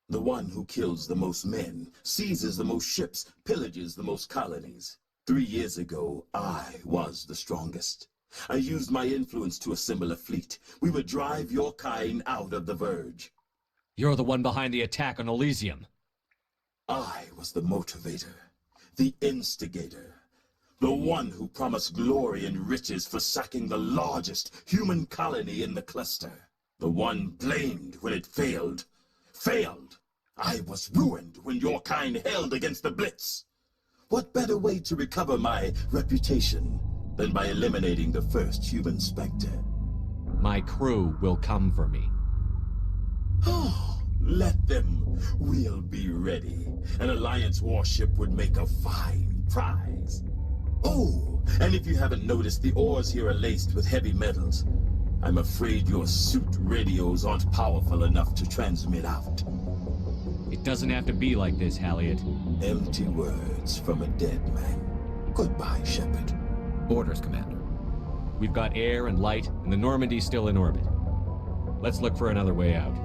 The one who kills the most men, seizes the most ships, pillages the most colonies. 3 years ago, I was the strongest. I used my influence to assemble a fleet. We would drive your kind out of the Verge. You're the one behind the attack on Elysium. I was the motivator, the instigator, the one who promised glory and riches for sacking the largest human colony in the cluster. The one blamed when it failed. Failed! I was ruined when your kind held against the Blitz. What better way to recover my reputation than by eliminating the first human Spectre? My crew will come for me. Oh, let them. We'll be ready. An Alliance warship would make a fine prize. Oh, and if you haven't noticed, the ores here are laced with heavy metals. I'm afraid your suit radios aren't powerful enough to transmit out. It doesn't have to be like this, Halliot. Empty words from a dead man. Goodbye, Shepard. Orders, Commander. We've got air and light, and the Normandy's still in orbit. Let's look for another way out.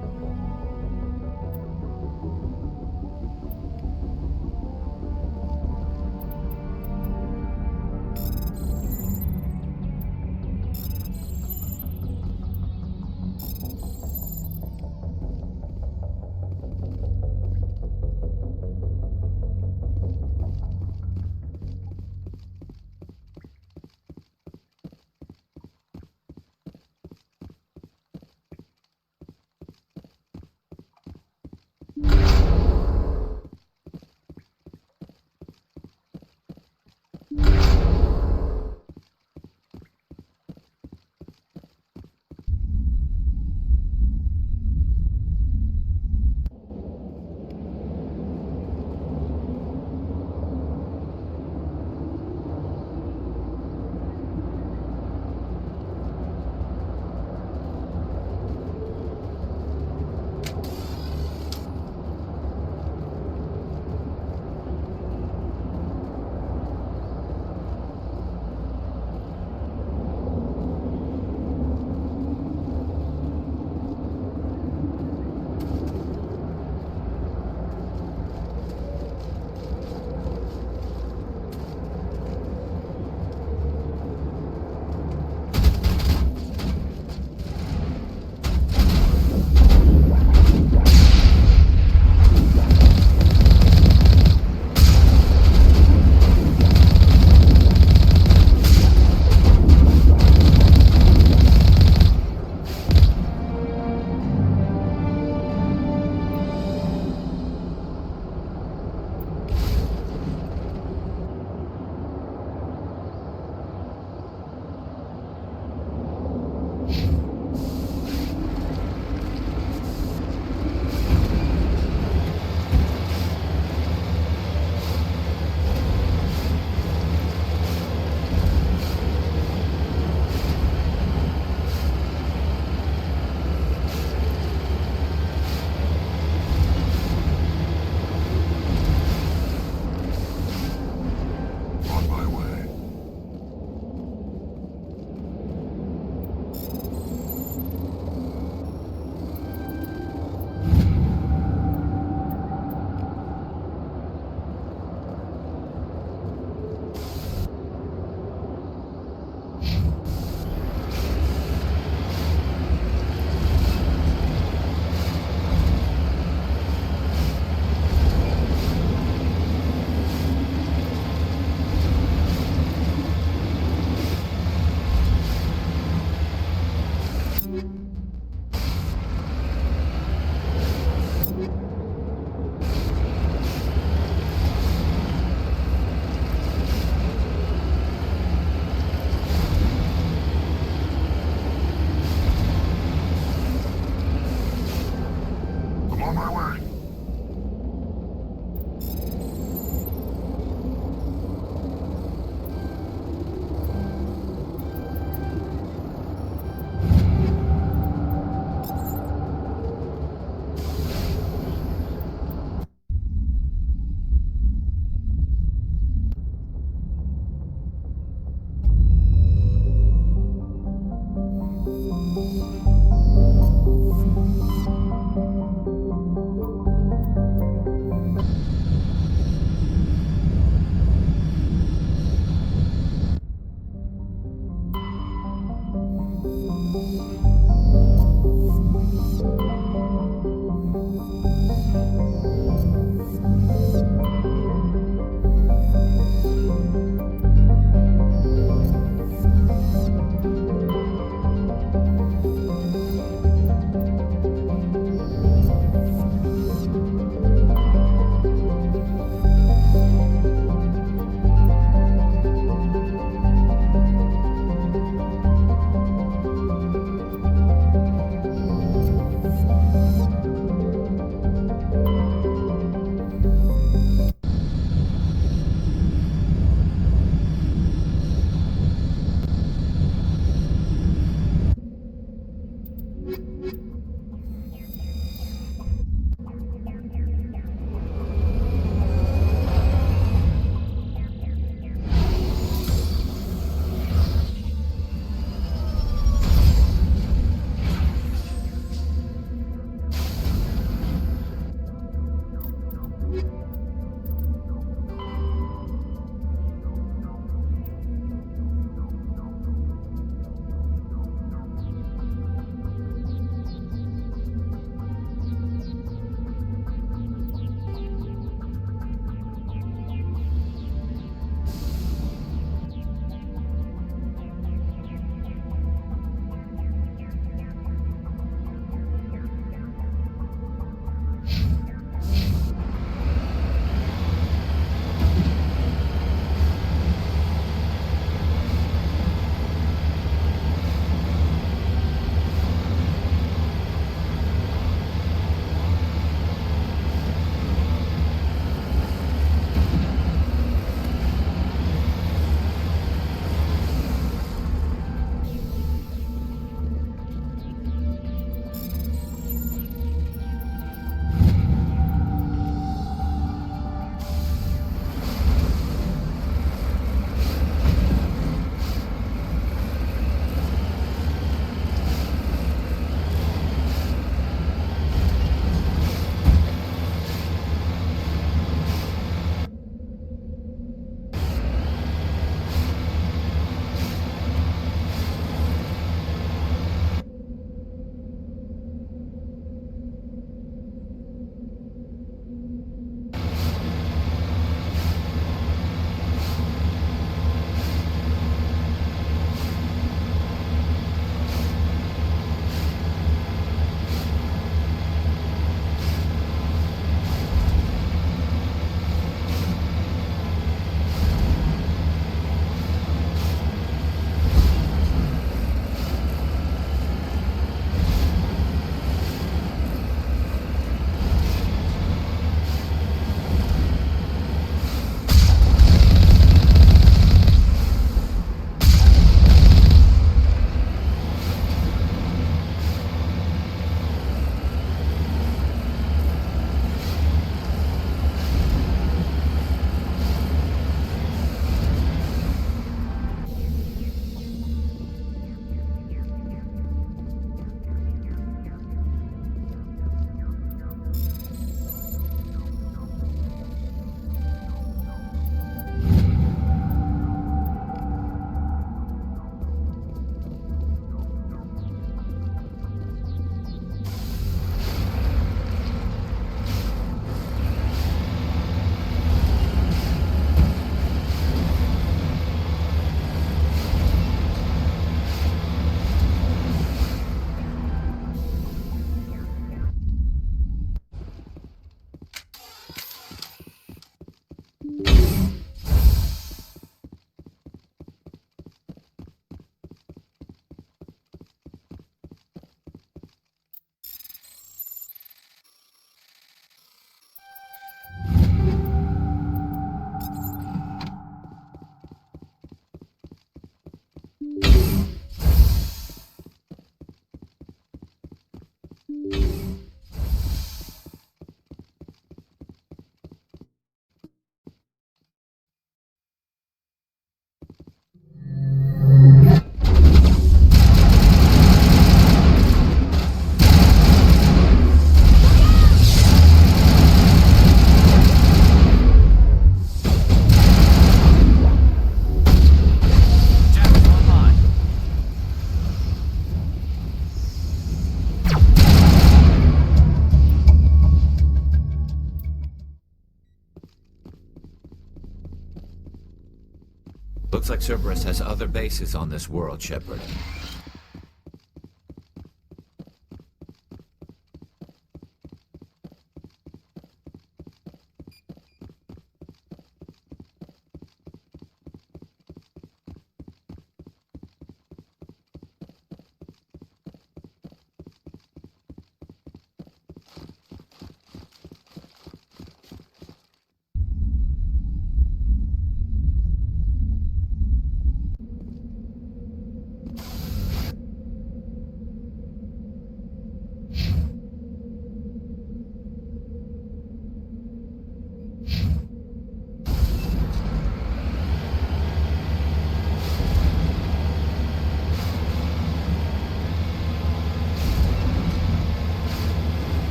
Looks like Cerberus has other bases on this world, Shepard.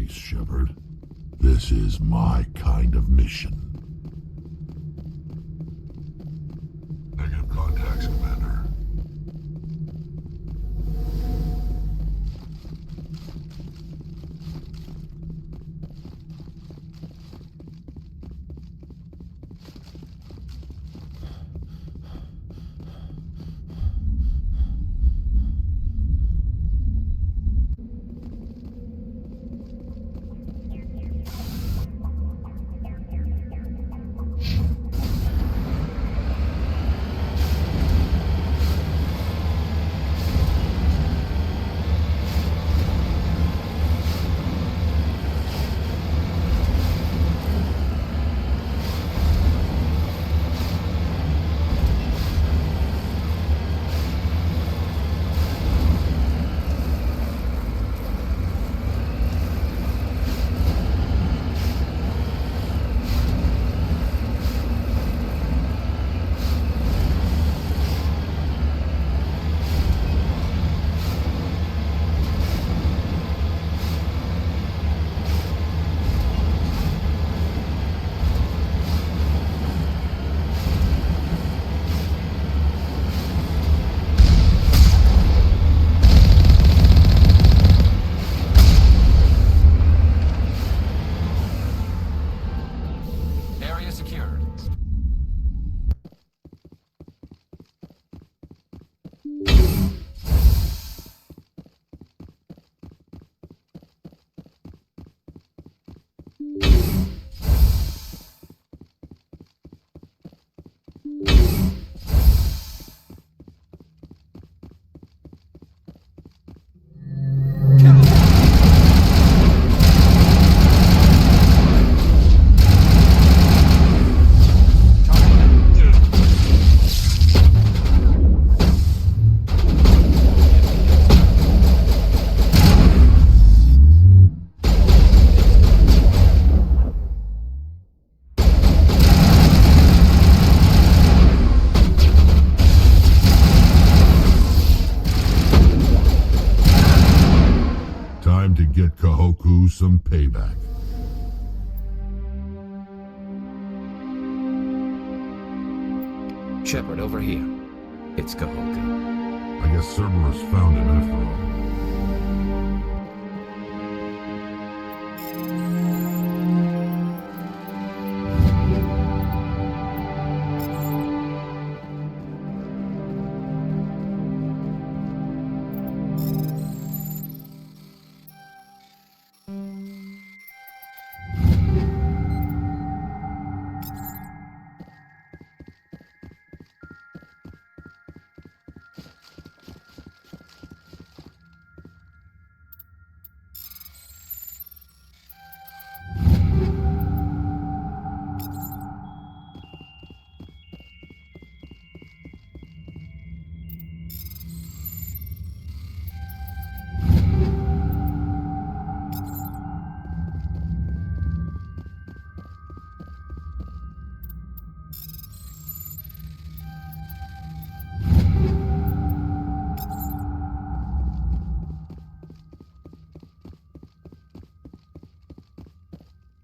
Shepard. This is my kind of mission. Negative contacts, Commander. Time to get Kahoku some payback. Shepard, over here. It's Kahoku. I guess Cerberus found him after all.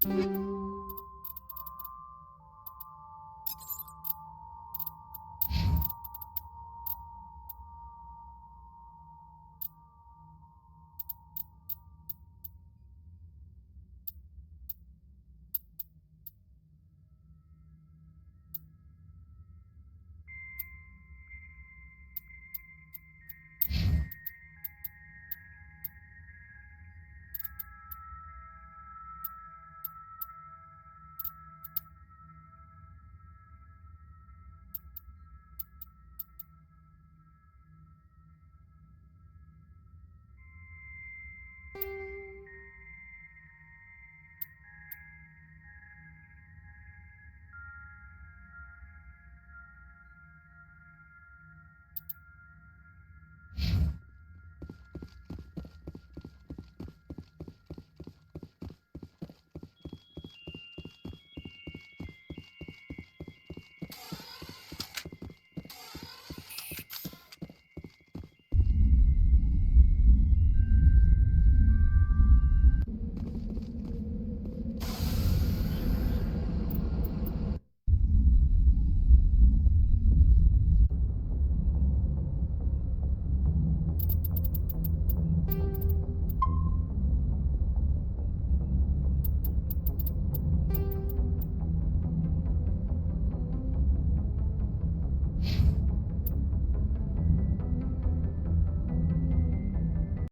Thank you.